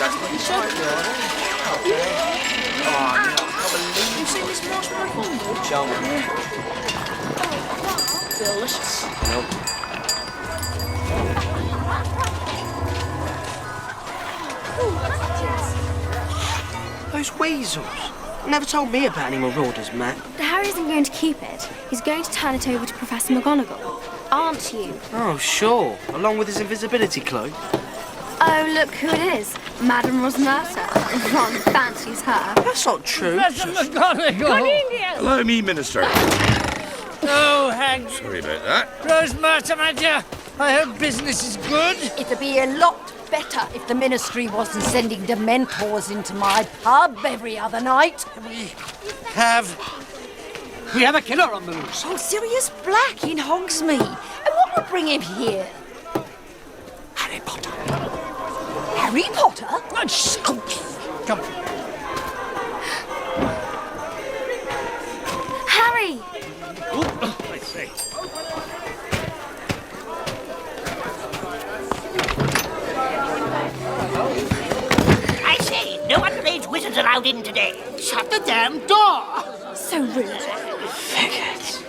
Has he got any soap? You seen this marshmallow fondue? Jump. Delicious. Nope. Those weasels. Never told me about any marauders, Matt. Harry isn't going to keep it. He's going to turn it over to Professor McGonagall. Aren't you? Oh, sure. Along with his invisibility cloak. Oh, look who it is. Madame Rosmerta. Ron fancies her. That's not true. Professor McGonagall! Allow me, Minister. Oh, hang. Sorry about that. Rosemarta, my dear, I hope business is good. It'd be a lot better if the Ministry wasn't sending Dementors into my pub every other night. We have a killer on the loose. Oh, Sirius Black in Hogsmeade. And what would bring him here? Harry Potter. Harry Potter? Oh, shh. Oh, come. Harry! I say. I say, no underage wizards allowed in today. Shut the damn door! So rude. Faggots.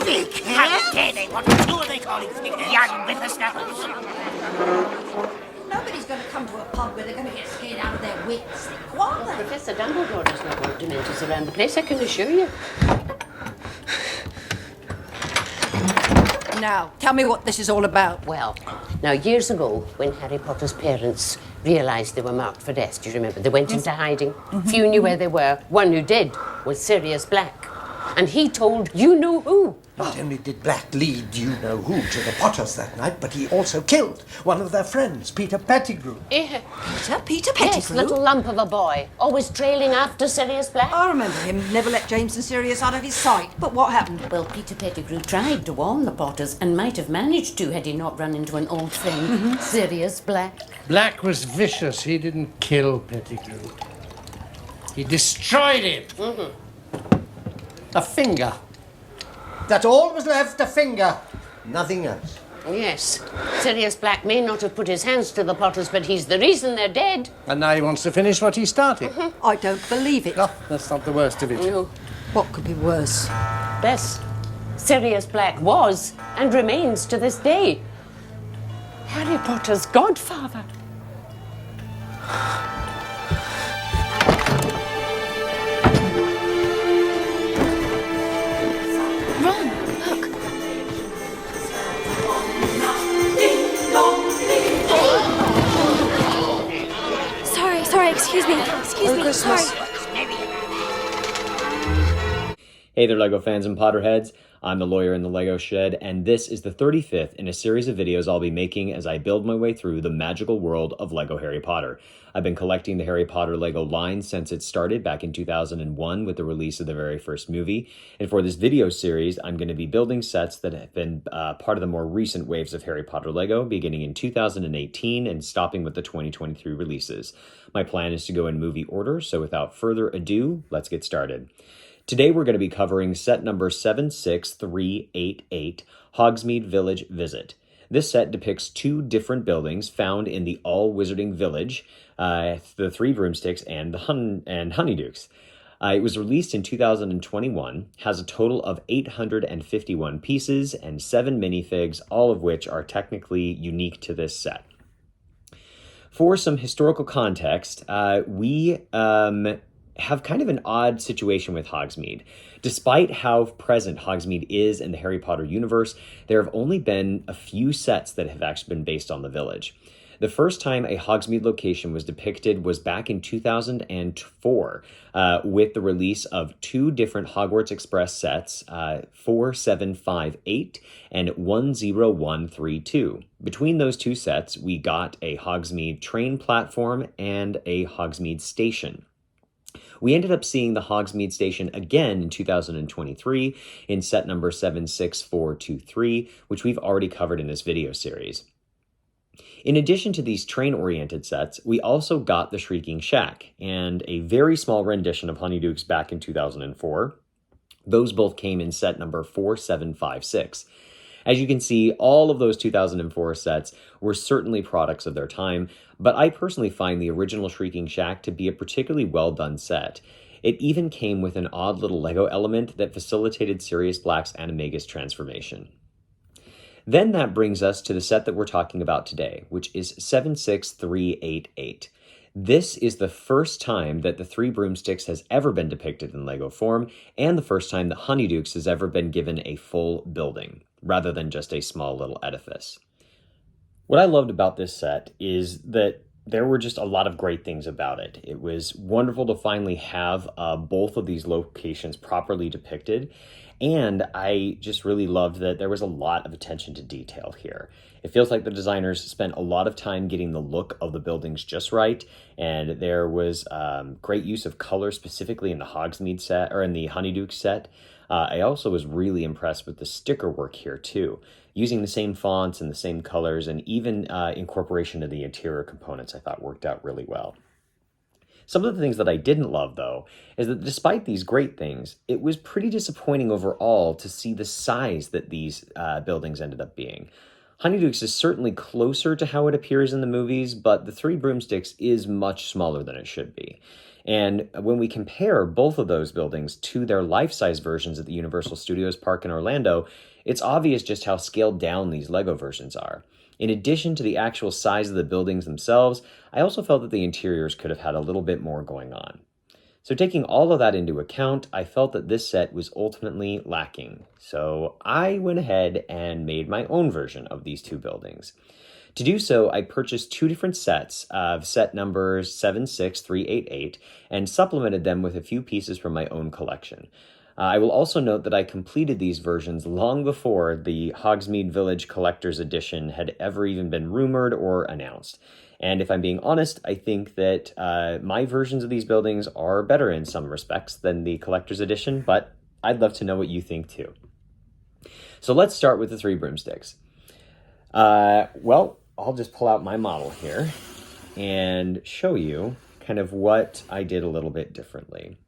They can't. How dare they? What two are they calling figures? Young whippersnappers. Nobody's going to come to a pub where they're going to get scared out of their wits. Why? Professor Dumbledore does not want Dementors around the place, I can assure you. Now, tell me what this is all about. Well, now years ago, when Harry Potter's parents realised they were marked for death, do you remember? They went into hiding. Few knew where they were. One who did was Sirius Black. And he told you-know-who. Not only did Black lead you-know-who to the Potters that night, but he also killed one of their friends, Peter Pettigrew. Peter Pettigrew? Yes, little lump of a boy, always trailing after Sirius Black. I remember him. Never let James and Sirius out of his sight. But what happened? Well, Peter Pettigrew tried to warn the Potters and might have managed to had he not run into an old friend, Sirius Black. Black was vicious. He didn't kill Pettigrew. He destroyed him. A finger. That's all was left, a finger. Nothing else. Yes, Sirius Black may not have put his hands to the Potters, but he's the reason they're dead. And now he wants to finish what he started. I don't believe it. No, that's not the worst of it. No. What could be worse? Best, Sirius Black was and remains to this day Harry Potter's godfather. Ron, look. Sorry, excuse me. Sorry. Hey there, LEGO fans and Potterheads. I'm the lawyer in the LEGO Shed, and this is the 35th in a series of videos I'll be making as I build my way through the magical world of LEGO Harry Potter. I've been collecting the Harry Potter LEGO line since it started back in 2001 with the release of the very first movie, and for this video series, I'm going to be building sets that have been part of the more recent waves of Harry Potter LEGO, beginning in 2018 and stopping with the 2023 releases. My plan is to go in movie order, so without further ado, let's get started. Today we're going to be covering set number 76388, Hogsmeade Village Visit. This set depicts two different buildings found in the All-Wizarding Village, the Three Broomsticks and the Honeydukes. It was released in 2021, has a total of 851 pieces and 7 minifigs, all of which are technically unique to this set. For some historical context, we have kind of an odd situation with Hogsmeade. Despite how present Hogsmeade is in the Harry Potter universe, there have only been a few sets that have actually been based on the village. The first time a Hogsmeade location was depicted was back in 2004 with the release of two different Hogwarts Express sets, 4758 and 10132. Between those two sets, we got a Hogsmeade train platform and a Hogsmeade station. We ended up seeing the Hogsmeade station again in 2023 in set number 76423, which we've already covered in this video series. In addition to these train-oriented sets, we also got the Shrieking Shack and a very small rendition of Honeydukes back in 2004. Those both came in set number 4756. As you can see, all of those 2004 sets were certainly products of their time, but I personally find the original Shrieking Shack to be a particularly well done set. It even came with an odd little Lego element that facilitated Sirius Black's animagus transformation. Then that brings us to the set that we're talking about today, which is 76388. This is the first time that the Three Broomsticks has ever been depicted in Lego form, and the first time that Honeydukes has ever been given a full building, rather than just a small little edifice. What I loved about this set is that there were just a lot of great things about it. It was wonderful to finally have both of these locations properly depicted, and I just really loved that there was a lot of attention to detail here. It feels like the designers spent a lot of time getting the look of the buildings just right, and there was great use of color, specifically in the Hogsmeade set, or in the Honeyduke set. I also was really impressed with the sticker work here too, using the same fonts and the same colors, and even incorporation of the interior components I thought worked out really well. Some of the things that I didn't love, though, is that despite these great things, it was pretty disappointing overall to see the size that these buildings ended up being. Honeydukes is certainly closer to how it appears in the movies, but the Three Broomsticks is much smaller than it should be. And when we compare both of those buildings to their life-size versions at the Universal Studios Park in Orlando, it's obvious just how scaled down these Lego versions are. In addition to the actual size of the buildings themselves, I also felt that the interiors could have had a little bit more going on. So taking all of that into account, I felt that this set was ultimately lacking. So I went ahead and made my own version of these two buildings. To do so, I purchased two different sets of set numbers 76388 and supplemented them with a few pieces from my own collection. I will also note that I completed these versions long before the Hogsmeade Village Collector's Edition had ever even been rumored or announced. And if I'm being honest, I think that my versions of these buildings are better in some respects than the Collector's Edition, but I'd love to know what you think too. So let's start with the Three Broomsticks. Well, I'll just pull out my model here and show you kind of what I did a little bit differently.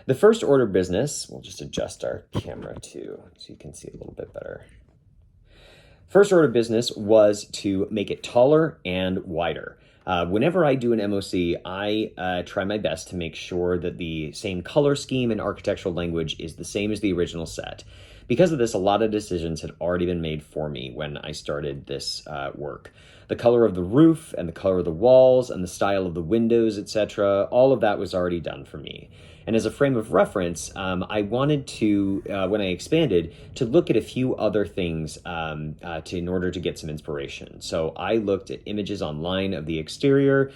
The first order of business, we'll just adjust our camera too, so you can see a little bit better. First order of business was to make it taller and wider. Whenever I do an MOC, I try my best to make sure that the same color scheme and architectural language is the same as the original set. Because of this, a lot of decisions had already been made for me when I started this work. The color of the roof and the color of the walls and the style of the windows, etc., all of that was already done for me. And as a frame of reference, I wanted to, when I expanded, to look at a few other things in order to get some inspiration. So I looked at images online of the exterior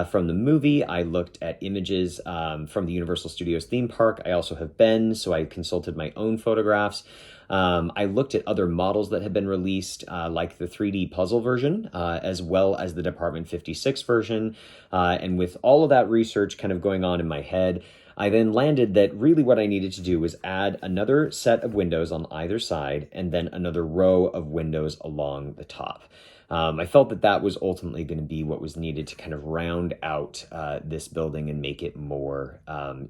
from the movie. I looked at images from the Universal Studios theme park. I also have been, so I consulted my own photographs. I looked at other models that had been released, like the 3D puzzle version, as well as the Department 56 version. And with all of that research kind of going on in my head, I then landed that really what I needed to do was add another set of windows on either side and then another row of windows along the top. I felt that that was ultimately going to be what was needed to kind of round out this building and make it more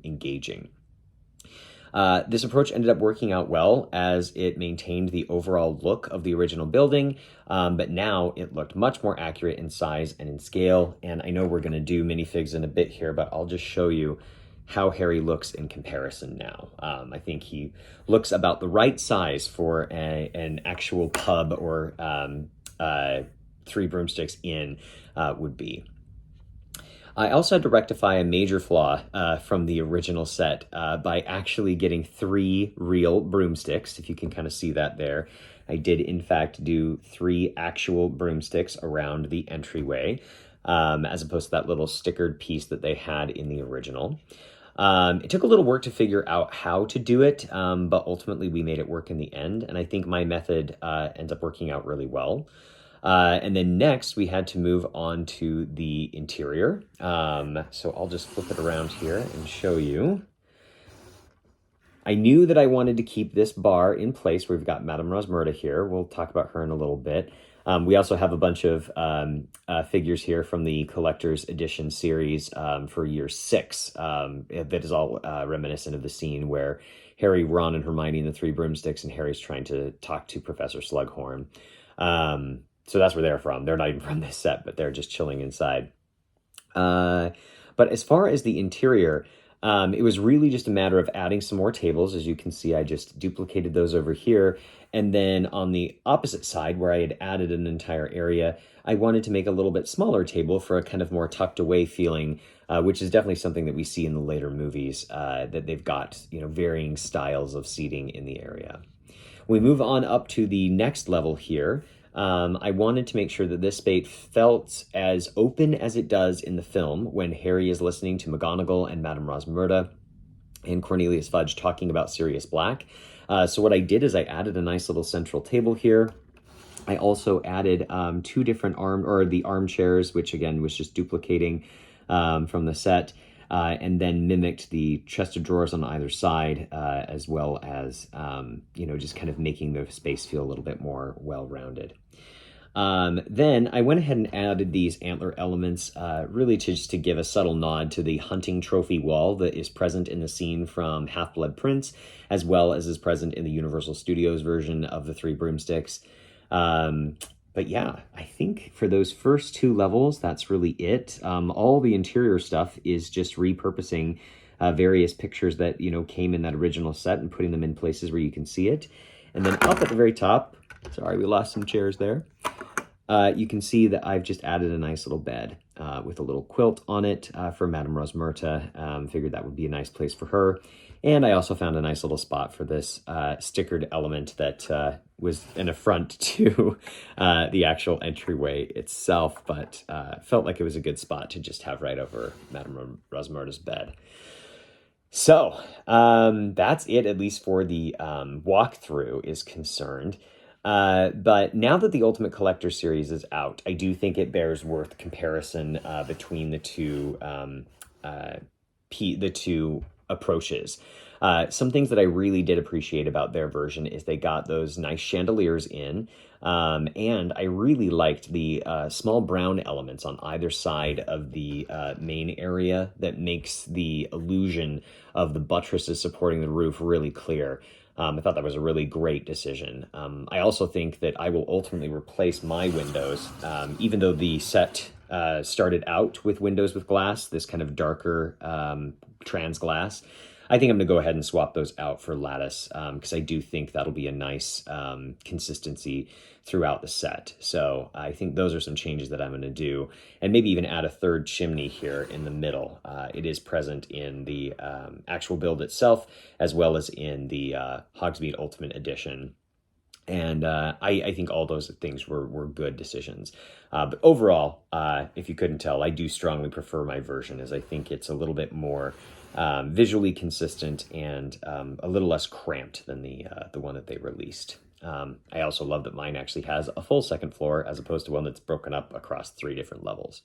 engaging. This approach ended up working out well as it maintained the overall look of the original building, but now it looked much more accurate in size and in scale. And I know we're going to do minifigs in a bit here, but I'll just show you how Harry looks in comparison now. I think he looks about the right size for an actual pub or Three Broomsticks Inn would be. I also had to rectify a major flaw from the original set by actually getting 3 real broomsticks, if you can kind of see that there. I did, in fact, do 3 actual broomsticks around the entryway, as opposed to that little stickered piece that they had in the original. It took a little work to figure out how to do it, but ultimately we made it work in the end, and I think my method ends up working out really well. And then next we had to move on to the interior. So I'll just flip it around here and show you. I knew that I wanted to keep this bar in place. We've got Madame Rosmerta here. We'll talk about her in a little bit. We also have a bunch of figures here from the Collector's Edition series for year 6. That is all reminiscent of the scene where Harry, Ron, and Hermione and the Three Broomsticks, and Harry's trying to talk to Professor Slughorn. So that's where they're from. They're not even from this set, but they're just chilling inside. But as far as the interior, it was really just a matter of adding some more tables. As you can see, I just duplicated those over here. And then on the opposite side, where I had added an entire area, I wanted to make a little bit smaller table for a kind of more tucked away feeling, which is definitely something that we see in the later movies, that they've got, varying styles of seating in the area. We move on up to the next level here. I wanted to make sure that this space felt as open as it does in the film when Harry is listening to McGonagall and Madame Rosmerta and Cornelius Fudge talking about Sirius Black. So what I did is I added a nice little central table here. I also added two different armchairs, which again was just duplicating from the set, and then mimicked the chest of drawers on either side, as well as, just kind of making the space feel a little bit more well-rounded. Then I went ahead and added these antler elements, really just to give a subtle nod to the hunting trophy wall that is present in the scene from Half-Blood Prince, as well as is present in the Universal Studios version of the Three Broomsticks. But yeah, I think for those first two levels, that's really it. All the interior stuff is just repurposing various pictures that, came in that original set and putting them in places where you can see it. And then up at the very top, sorry, we lost some chairs there. You can see that I've just added a nice little bed with a little quilt on it for Madame Rosmerta. Figured that would be a nice place for her. And I also found a nice little spot for this stickered element that was an affront to the actual entryway itself, but felt like it was a good spot to just have right over Madame Rosmerta's bed. So that's it, at least for the walkthrough is concerned. But now that the Ultimate Collector series is out, I do think it bears worth comparison between the two approaches. Some things that I really did appreciate about their version is they got those nice chandeliers in, and I really liked the small brown elements on either side of the main area that makes the illusion of the buttresses supporting the roof really clear. I thought that was a really great decision. I also think that I will ultimately replace my windows, even though the set started out with windows with glass, this kind of darker trans glass. I think I'm going to go ahead and swap those out for lattice because I do think that'll be a nice consistency throughout the set. So I think those are some changes that I'm going to do, and maybe even add a third chimney here in the middle. It is present in the actual build itself, as well as in the Hogsmeade Ultimate Edition. And I think all those things were good decisions. But overall, if you couldn't tell, I do strongly prefer my version, as I think it's a little bit more visually consistent and a little less cramped than the one that they released. I also love that mine actually has a full second floor as opposed to one that's broken up across 3 different levels.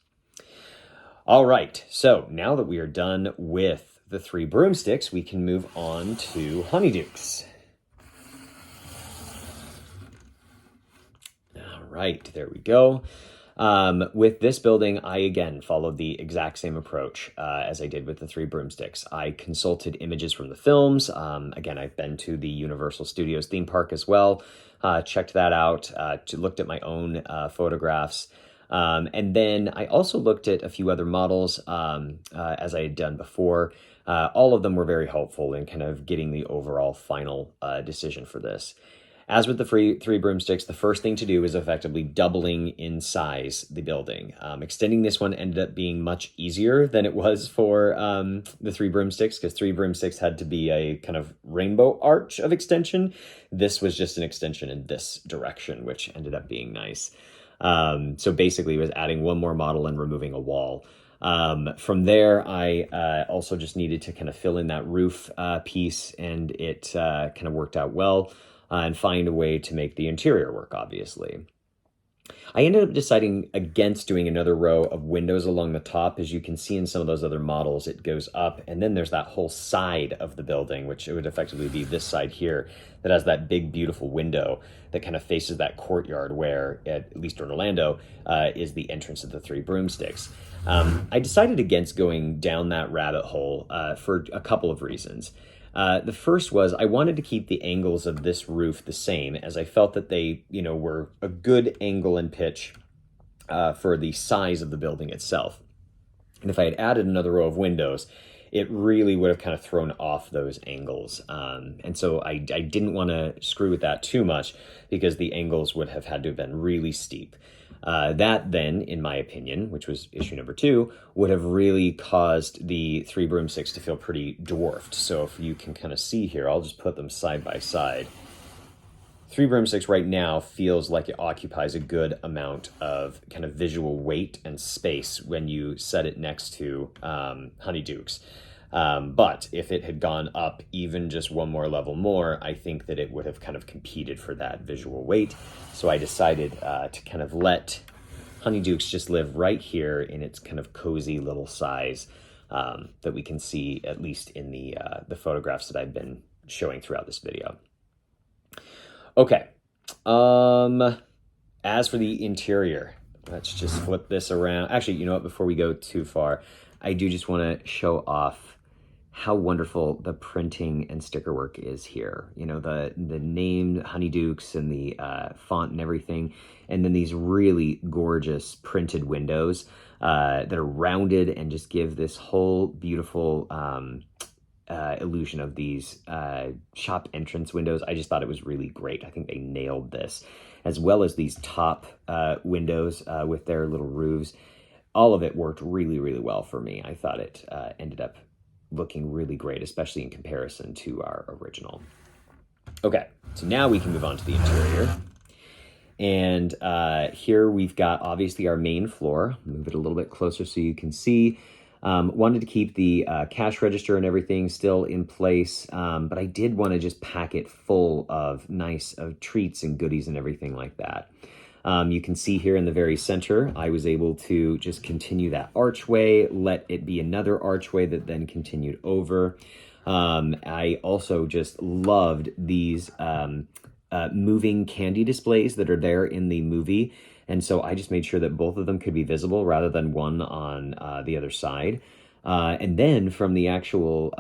All right, so now that we are done with the Three Broomsticks, we can move on to Honeydukes. All right, there we go. With this building, I again followed the exact same approach as I did with the Three Broomsticks. I consulted images from the films. Again, I've been to the Universal Studios theme park as well, checked that out, looked at my own photographs. And then I also looked at a few other models as I had done before. All of them were very helpful in kind of getting the overall final decision for this. As with the Three Broomsticks, the first thing to do is effectively doubling in size the building. Extending this one ended up being much easier than it was for the Three Broomsticks, because Three Broomsticks had to be a kind of rainbow arch of extension. This was just an extension in this direction, which ended up being nice. So basically it was adding one more model and removing a wall. From there, I also just needed to kind of fill in that roof piece, and it kind of worked out well. And find a way to make the interior work, obviously. I ended up deciding against doing another row of windows along the top. As you can see in some of those other models, it goes up, and then there's that whole side of the building, which it would effectively be this side here, that has that big, beautiful window that kind of faces that courtyard where, at least in Orlando, is the entrance of the Three Broomsticks. I decided against going down that rabbit hole for a couple of reasons. The first was I wanted to keep the angles of this roof the same, as I felt that they, were a good angle and pitch for the size of the building itself. And if I had added another row of windows, it really would have kind of thrown off those angles. And so I didn't want to screw with that too much because the angles would have had to have been really steep. That then, in my opinion, which was issue number 2, would have really caused the 3 broomsticks to feel pretty dwarfed. So if you can kind of see here, I'll just put them side by side. 3 broomsticks right now feels like it occupies a good amount of kind of visual weight and space when you set it next to Honeydukes. But if it had gone up even just one more level more, I think that it would have kind of competed for that visual weight. So I decided to kind of let Honeydukes just live right here in its kind of cozy little size that we can see at least in the photographs that I've been showing throughout this video. Okay, as for the interior, let's just flip this around. Actually, you know what, before we go too far, I do just want to show off how wonderful the printing and sticker work is here. The name Honeydukes and the font and everything, and then these really gorgeous printed windows that are rounded and just give this whole beautiful illusion of these shop entrance windows. I just thought it was really great. I think they nailed this, as well as these top windows with their little roofs. All of it worked really, really well for me. I thought it ended up looking really great, especially in comparison to our original. Okay, so now we can move on to the interior. And here we've got obviously our main floor. Move it a little bit closer so you can see. Wanted to keep the cash register and everything still in place, but I did want to just pack it full of nice treats and goodies and everything like that. You can see here in the very center, I was able to just continue that archway, let it be another archway that then continued over. I also just loved these moving candy displays that are there in the movie. And so I just made sure that both of them could be visible rather than one on the other side. And then from the actual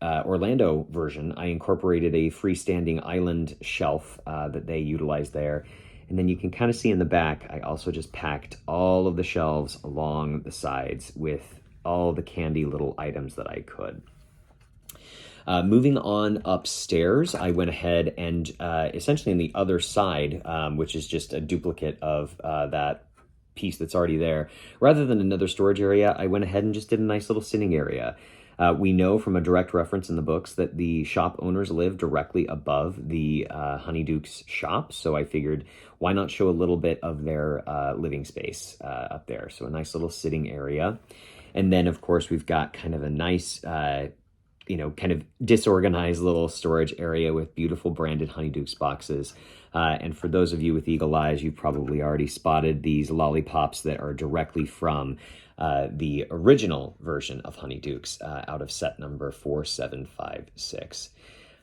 Orlando version, I incorporated a freestanding island shelf that they utilized there. And then you can kind of see in the back, I also just packed all of the shelves along the sides with all the candy little items that I could. Moving on upstairs, I went ahead and essentially on the other side, which is just a duplicate of that piece that's already there, rather than another storage area, I went ahead and just did a nice little sitting area. We know from a direct reference in the books that the shop owners live directly above the Honeydukes shop, so I figured why not show a little bit of their living space up there. So a nice little sitting area. And then, of course, we've got kind of a nice kind of disorganized little storage area with beautiful branded Honeydukes boxes. And for those of you with eagle eyes, you've probably already spotted these lollipops that are directly from the original version of Honeydukes out of set number 4756.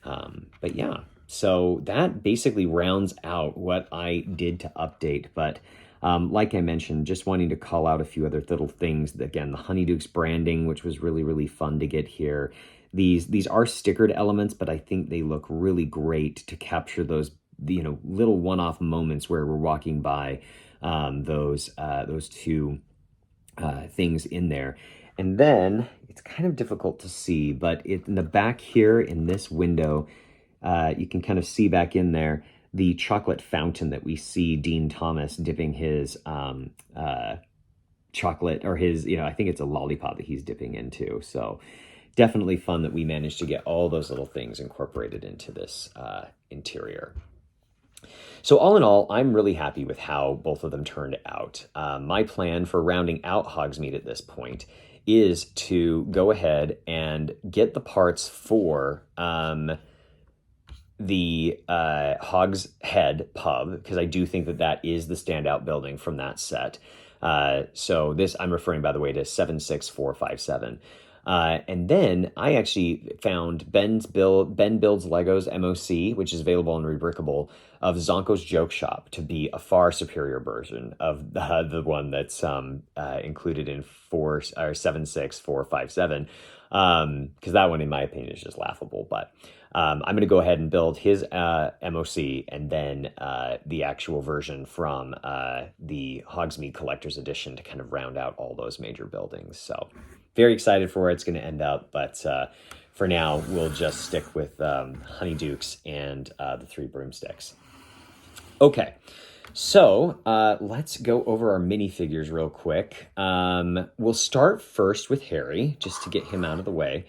But yeah, so that basically rounds out what I did to update. But like I mentioned, just wanting to call out a few other little things. Again, the Honeydukes branding, which was really, really fun to get here. These are stickered elements, but I think they look really great to capture those little one-off moments where we're walking by those two things in there. And then it's kind of difficult to see, but in the back here in this window, you can kind of see back in there the chocolate fountain that we see Dean Thomas dipping his chocolate, or his, I think it's a lollipop that he's dipping into. So definitely fun that we managed to get all those little things incorporated into this interior. So all in all, I'm really happy with how both of them turned out. My plan for rounding out Hogsmeade at this point is to go ahead and get the parts for the Hogshead pub, because I do think that that is the standout building from that set. So this, I'm referring, by the way, to 76457. And then I actually found Ben Builds Legos MOC, which is available on Rebrickable, of Zonko's Joke Shop to be a far superior version of the one that's included in 76457. Because that one, in my opinion, is just laughable. But I'm going to go ahead and build his MOC and then the actual version from the Hogsmeade Collector's Edition to kind of round out all those major buildings. So very excited for where it's going to end up. But for now, we'll just stick with Honeydukes and the Three Broomsticks. Okay. So let's go over our minifigures real quick. We'll start first with Harry, just to get him out of the way.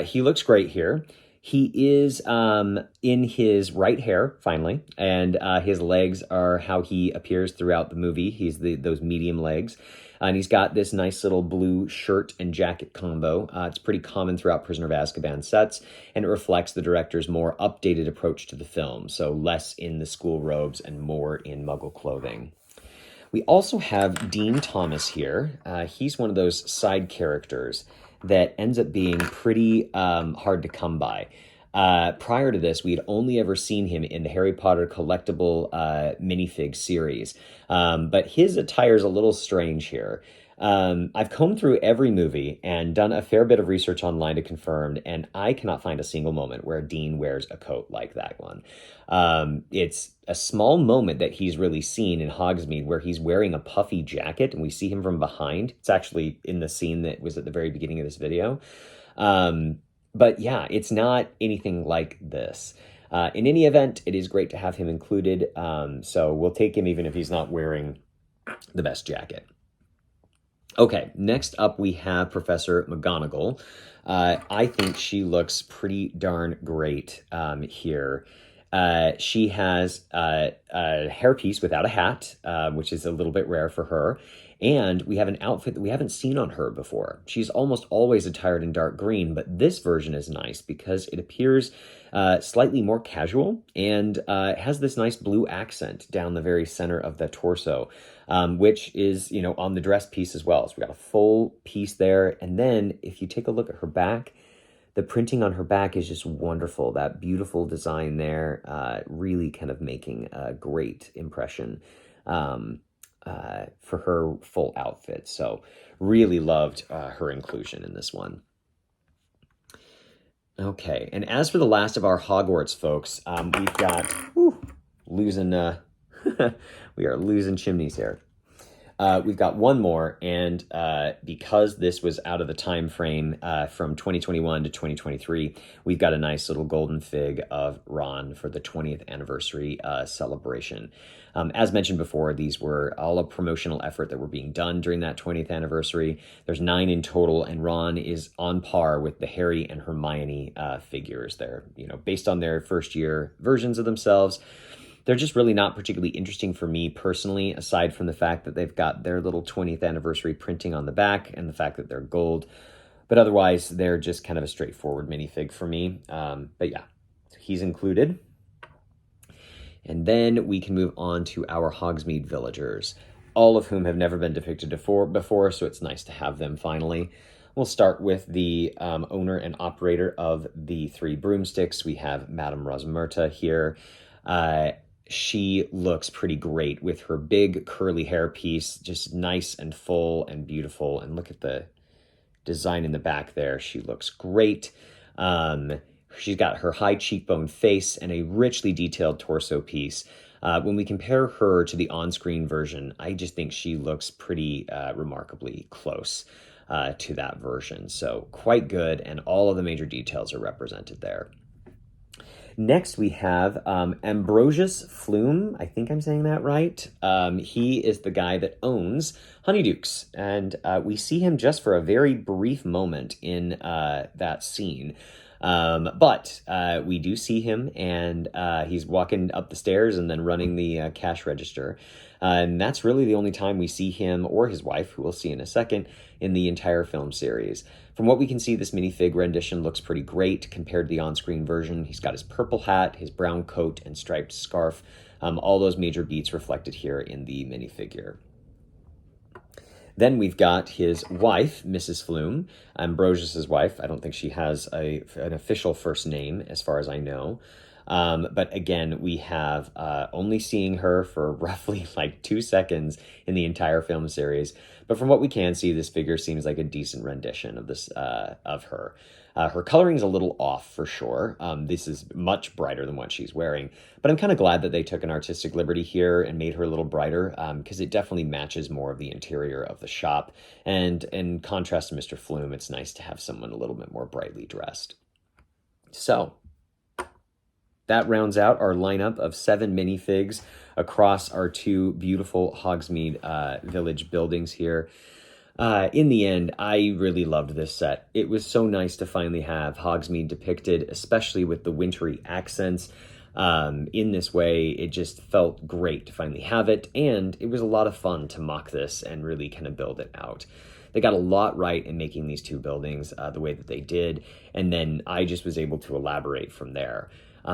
He looks great here. He is in his right hair, finally, and his legs are how he appears throughout the movie. He's those medium legs. And he's got this nice little blue shirt and jacket combo. It's pretty common throughout Prisoner of Azkaban sets, and it reflects the director's more updated approach to the film, so less in the school robes and more in Muggle clothing. We also have Dean Thomas here. He's one of those side characters that ends up being pretty hard to come by. Prior to this, we had only ever seen him in the Harry Potter collectible minifig series. But his attire is a little strange here. I've combed through every movie and done a fair bit of research online to confirm, and I cannot find a single moment where Dean wears a coat like that one. It's a small moment that he's really seen in Hogsmeade where he's wearing a puffy jacket and we see him from behind. It's actually in the scene that was at the very beginning of this video. But yeah, it's not anything like this. In any event, it is great to have him included. So we'll take him even if he's not wearing the best jacket. Okay, next up we have Professor McGonagall. I think she looks pretty darn great here. She has a hairpiece without a hat, which is a little bit rare for her. And we have an outfit that we haven't seen on her before. She's almost always attired in dark green, but this version is nice because it appears slightly more casual and has this nice blue accent down the very center of the torso, which is, on the dress piece as well. So we got a full piece there. And then if you take a look at her back, the printing on her back is just wonderful. That beautiful design there, really kind of making a great impression for her full outfit. So really loved her inclusion in this one. Okay, and as for the last of our Hogwarts folks, we've got losing we are losing chimneys here. We've got one more, and because this was out of the time frame from 2021 to 2023, we've got a nice little golden fig of Ron for the 20th anniversary celebration. As mentioned before, these were all a promotional effort that were being done during that 20th anniversary. There's 9 in total, and Ron is on par with the Harry and Hermione figures. They're, based on their first year versions of themselves. They're just really not particularly interesting for me personally, aside from the fact that they've got their little 20th anniversary printing on the back and the fact that they're gold. But otherwise, they're just kind of a straightforward minifig for me. But yeah, so he's included. And then we can move on to our Hogsmeade villagers, all of whom have never been depicted before, so it's nice to have them finally. We'll start with the owner and operator of the Three Broomsticks. We have Madame Rosmerta here. She looks pretty great with her big curly hair piece, just nice and full and beautiful. And look at the design in the back there. She looks great. She's got her high cheekbone face and a richly detailed torso piece. When we compare her to the on-screen version, I just think she looks pretty remarkably close to that version. So quite good, and all of the major details are represented there. Next, we have Ambrosius Flume. I think I'm saying that right. He is the guy that owns Honeydukes, and we see him just for a very brief moment in that scene. But we do see him, and he's walking up the stairs and then running the cash register. And that's really the only time we see him or his wife, who we'll see in a second, in the entire film series. From what we can see, this minifig rendition looks pretty great compared to the on-screen version. He's got his purple hat, his brown coat, and striped scarf. All those major beats reflected here in the minifigure. Then we've got his wife, Mrs. Flume, Ambrosius's wife. I don't think she has an official first name, as far as I know. But again, we have only seeing her for roughly like 2 seconds in the entire film series. But from what we can see, this figure seems like a decent rendition of this of her. Her coloring is a little off for sure. This is much brighter than what she's wearing, but I'm kind of glad that they took an artistic liberty here and made her a little brighter because it definitely matches more of the interior of the shop. And in contrast to Mr. Flume, it's nice to have someone a little bit more brightly dressed. So that rounds out our lineup of 7 minifigs across our 2 beautiful Hogsmeade village buildings here. In the end, I really loved this set. It was so nice to finally have Hogsmeade depicted, especially with the wintry accents. In this way, it just felt great to finally have it, and it was a lot of fun to mock this and really kind of build it out. They got a lot right in making these 2 buildings the way that they did, and then I just was able to elaborate from there.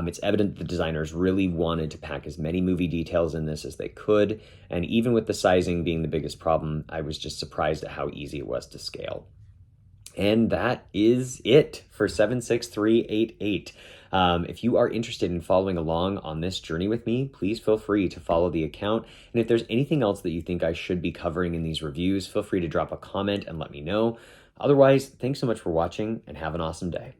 It's evident the designers really wanted to pack as many movie details in this as they could, and even with the sizing being the biggest problem, I was just surprised at how easy it was to scale. And that is it for 76388. If you are interested in following along on this journey with me, please feel free to follow the account. And if there's anything else that you think I should be covering in these reviews, feel free to drop a comment and let me know. Otherwise, thanks so much for watching and have an awesome day.